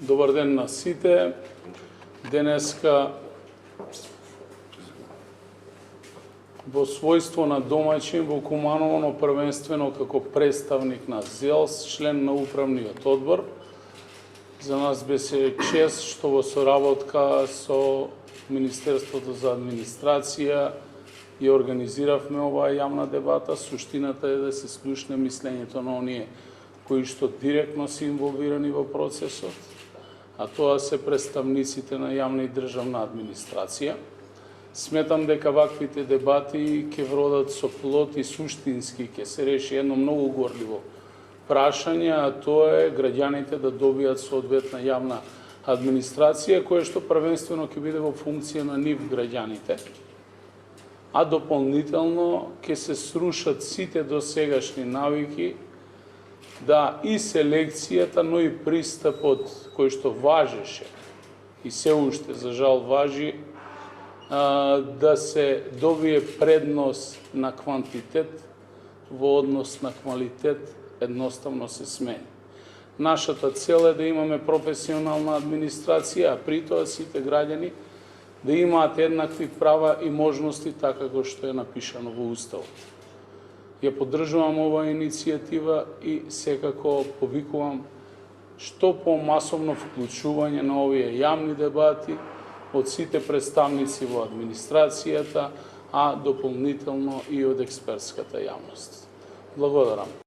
Добар ден на сите. Денеска во својство на домаќин во Куманово, но првенствено како представник на ЗЕЛС, член на управниот одбор. За нас беше чест што во соработка со Министерството за администрација ја организиравме оваа јавна дебата. Суштината е да се слушне мислењето на оние кои што директно се инволвирани во процесот, а тоа се представниците на јавна и државна администрација. Сметам дека ваквите дебати ќе вродат со плод и суштински ќе се реши едно многу горливо прашање, а тоа е граѓаните да добијат соодветна јавна администрација, која што првенствено ќе биде во функција на нив граѓаните, а дополнително ќе се срушат сите досегашни навики да и селекцијата, но и пристапот кој што важеше и се уште за жал важи, да се добие предност на квантитет во однос на квалитет, едноставно се смени. Нашата цел е да имаме професионална администрација, а при тоа сите граѓани да имаат еднакви права и можности така како што е напишано во Уставот. Ја поддржувам оваа иницијатива и секако повикувам што помасовно вклучување на овие јавни дебати од сите представници во администрацијата, а дополнително и од експертската јавност. Благодарам.